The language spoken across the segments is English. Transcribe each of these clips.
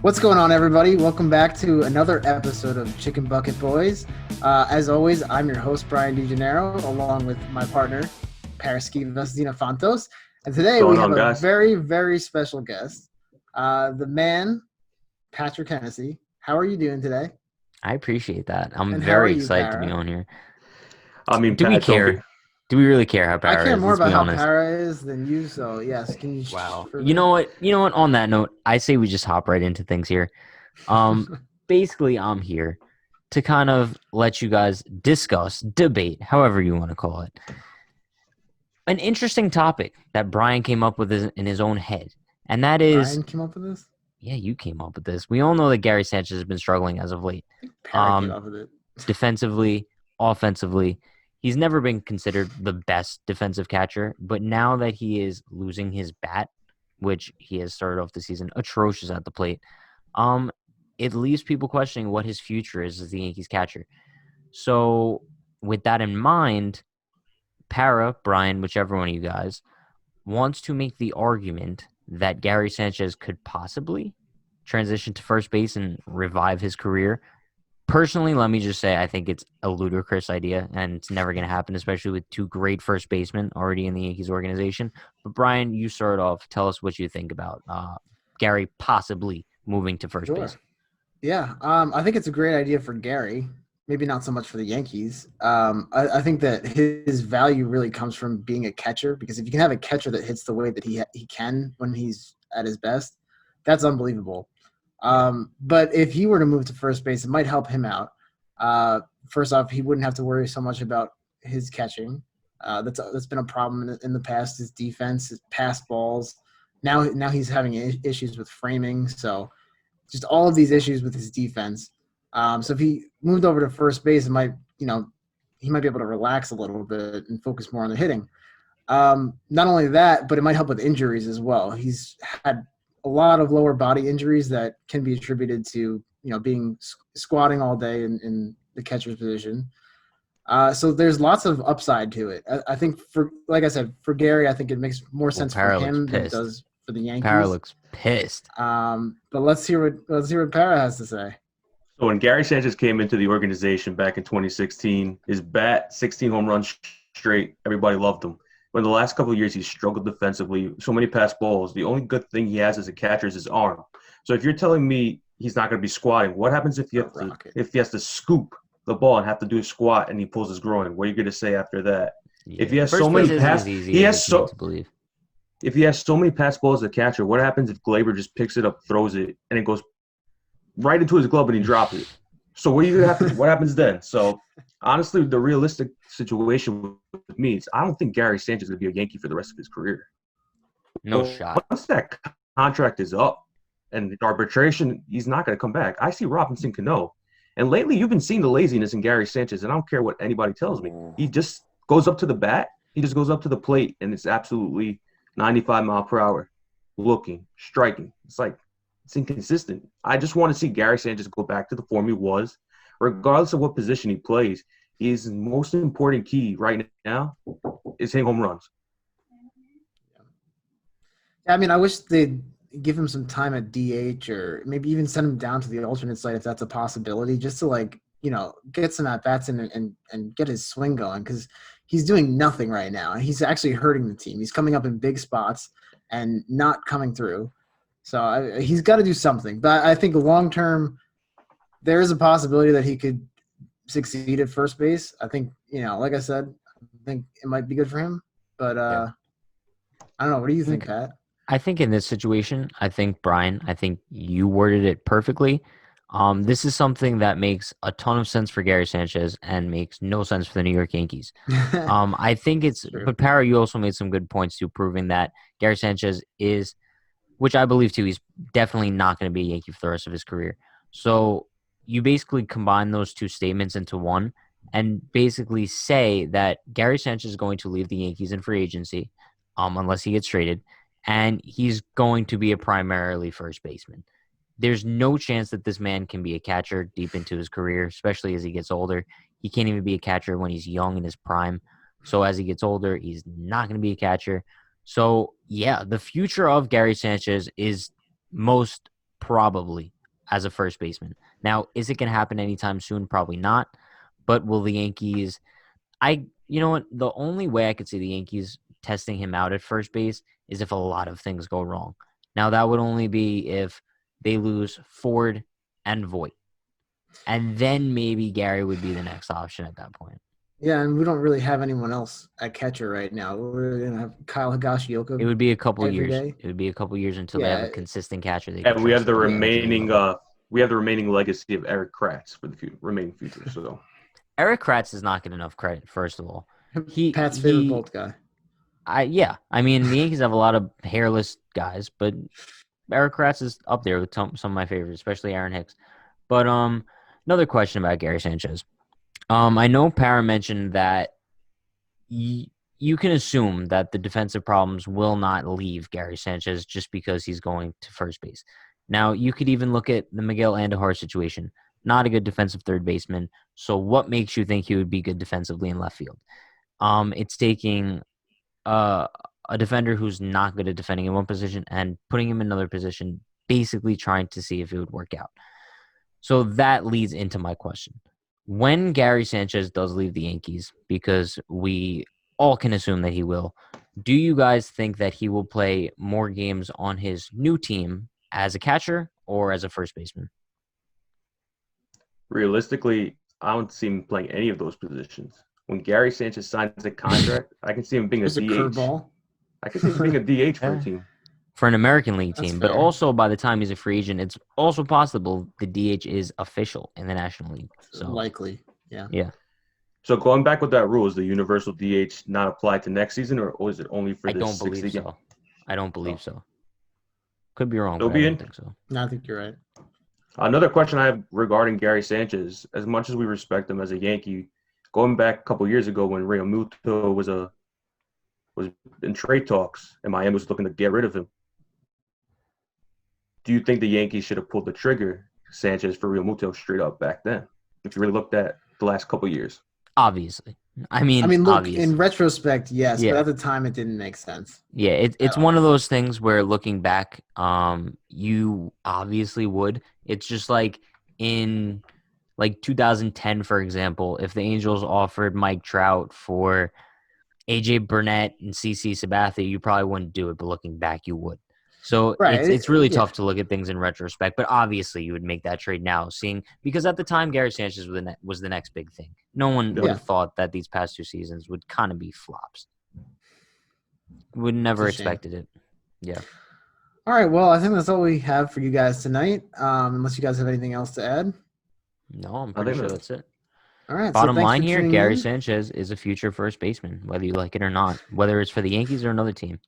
What's going on, everybody? Welcome back to another episode of Chicken Bucket Boys. As always, I'm your host, Brian DeGennaro, along with my partner, Paraski Vesdina Fantos. And today we have a very, very special guest, the man, Patrick Hennessy. How are you doing today? I appreciate that. I'm And very you, excited to Para? be on here. I mean, Do we care? Do we really care how Para is? I care more Let's about be how honest. Para is than you, so yes. Can you Wow. You know what? On that note, I say we just hop right into things here. Basically, I'm here to kind of let you guys discuss, debate, however you want to call it, an interesting topic that Brian came up with in his own head. And that is... Brian came up with this? Yeah, you came up with this. We all know that Gary Sanchez has been struggling as of late. Para came up with it. Defensively, offensively. He's never been considered the best defensive catcher, but now that he is losing his bat, which he has started off the season atrocious at the plate, it leaves people questioning what his future is as the Yankees catcher. So with that in mind, Para, Brian, whichever one of you guys, wants to make the argument that Gary Sanchez could possibly transition to first base and revive his career. Personally, let me just say I think it's a ludicrous idea, and it's never going to happen, especially with two great first basemen already in the Yankees organization. But Brian, you start off. Tell us what you think about Gary possibly moving to first base. Yeah, I think it's a great idea for Gary. Maybe not so much for the Yankees. I think that his value really comes from being a catcher, because if you can have a catcher that hits the way that he can when he's at his best, that's unbelievable. But if he were to move to first base, it might help him out. First off, he wouldn't have to worry so much about his catching. That's been a problem in the past. His defense, his pass balls. Now he's having issues with framing. So just all of these issues with his defense. So if he moved over to first base, he might be able to relax a little bit and focus more on the hitting. Not only that, but it might help with injuries as well. He's had a lot of lower body injuries that can be attributed to, being squatting all day in the catcher's position. So there's lots of upside to it. I think like I said, for Gary, I think it makes more sense for him than it does for the Yankees. Para looks pissed. But let's hear what Para has to say. So when Gary Sanchez came into the organization back in 2016, his bat, 16 home runs straight, everybody loved him. But in the last couple of years, he's struggled defensively. So many pass balls. The only good thing he has as a catcher is his arm. So if you're telling me he's not going to be squatting, what happens if he has to scoop the ball and have to do a squat and he pulls his groin? What are you going to say after that? Yeah. If he has so many pass, if he has so many pass balls as a catcher, what happens if Glaber just picks it up, throws it, and it goes right into his glove and he drops it? So what happens then? So honestly, the realistic situation with me is I don't think Gary Sanchez is going to be a Yankee for the rest of his career. No shot. Once that contract is up and arbitration, he's not going to come back. I see Robinson Cano. And lately you've been seeing the laziness in Gary Sanchez, and I don't care what anybody tells me. He just goes up to the bat. He just goes up to the plate, and it's absolutely 95 mile per hour, looking, striking. It's inconsistent. I just want to see Gary Sanchez go back to the form he was, regardless of what position he plays. His most important key right now is hitting home runs. I mean, I wish they'd give him some time at DH, or maybe even send him down to the alternate site if that's a possibility, just to get some at-bats and get his swing going, because he's doing nothing right now. And he's actually hurting the team. He's coming up in big spots and not coming through. So he's got to do something. But I think long-term, there is a possibility that he could succeed at first base. I think, like I said, I think it might be good for him. But I don't know. What do you think, Pat? I think in this situation, Brian, you worded it perfectly. This is something that makes a ton of sense for Gary Sanchez and makes no sense for the New York Yankees. I think it's – but, Para, you also made some good points to proving that Gary Sanchez is – which I believe, too, he's definitely not going to be a Yankee for the rest of his career. So you basically combine those two statements into one and basically say that Gary Sanchez is going to leave the Yankees in free agency unless he gets traded, and he's going to be a primarily first baseman. There's no chance that this man can be a catcher deep into his career, especially as he gets older. He can't even be a catcher when he's young in his prime. So as he gets older, he's not going to be a catcher. So, yeah, the future of Gary Sanchez is most probably as a first baseman. Now, is it going to happen anytime soon? Probably not. But will the Yankees you know what? The only way I could see the Yankees testing him out at first base is if a lot of things go wrong. Now, that would only be if they lose Ford and Voit. And then maybe Gary would be the next option at that point. Yeah, and we don't really have anyone else at catcher right now. We're gonna have Kyle Higashioka. It would be a couple every years. day. It would be a couple years until they have a Yeah. consistent catcher. They And can we have trust the them. remaining legacy of Eric Kratz for the remaining future. So Eric Kratz is not getting enough credit, first of all. Pat's favorite Bolt guy. I mean, the Yankees have a lot of hairless guys, but Eric Kratz is up there with some of my favorites, especially Aaron Hicks. But another question about Gary Sanchez. I know Parra mentioned that you can assume that the defensive problems will not leave Gary Sanchez just because he's going to first base. Now, you could even look at the Miguel Andujar situation. Not a good defensive third baseman. So what makes you think he would be good defensively in left field? It's taking a defender who's not good at defending in one position and putting him in another position, basically trying to see if it would work out. So that leads into my question. When Gary Sanchez does leave the Yankees, because we all can assume that he will, do you guys think that he will play more games on his new team as a catcher or as a first baseman? realistically, I don't see him playing any of those positions. When Gary Sanchez signs a contract, I can see him being a There's a DH. curveball. I can see him being a DH for a team. For an American League That's team, but fair. also by the time he's a free agent, it's also possible the DH is official in the National League. So Likely. yeah. So going back with that rule, is the universal DH not applied to next season, or is it only for I the don't 60 believe game? so. I don't believe so. Could be wrong, It'll but be I don't in. think so. No, I think you're right. Another question I have regarding Gary Sanchez, as much as we respect him as a Yankee, going back a couple years ago when Realmuto was in trade talks and Miami was looking to get rid of him, do you think the Yankees should have pulled the trigger Sanchez for Realmuto straight up back then? If you really looked at the last couple years. Obviously. I mean, look, obviously. in retrospect, yes, Yeah. but at the time, it didn't make sense. Yeah, it's one of those things where looking back, you obviously would. It's just like in 2010, for example, if the Angels offered Mike Trout for AJ Burnett and CC Sabathia, you probably wouldn't do it, but looking back, you would. So Right, it's really yeah. tough to look at things in retrospect, but obviously you would make that trade now, because at the time Gary Sanchez was the next big thing. No one would Yeah. have thought that these past two seasons would kind of be flops. Would never It's a shame. expected it. Yeah. All right, well, I think that's all we have for you guys tonight. Unless you guys have anything else to add. No, I'm I pretty think sure that's- that's it. All right. Bottom so thanks line for here, tuning Gary in. Sanchez is a future first baseman, whether you like it or not, whether it's for the Yankees or another team.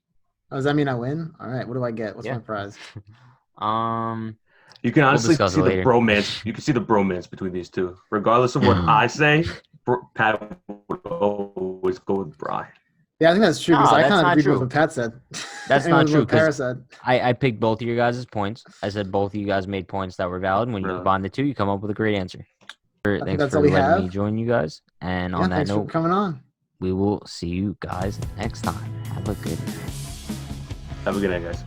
Oh, does that mean I win? All right. What do I get? What's Yeah. my prize? You can honestly discuss see it the later. bromance. You can see the bromance between these two. Regardless of what I say, Pat would always go with Brian. Yeah, I think that's true because No, I that's kind of not agreed with true. what Pat said. That's And not with true, What Parra 'cause said. I picked both of your guys' points. I said both of you guys made points that were valid. When you Really? combine the two, you come up with a great answer. Thanks that's for all we letting me have. join you guys. And Yeah, on that thanks for note, coming on. we will see you guys next time. Have a good night. Have a good night, guys.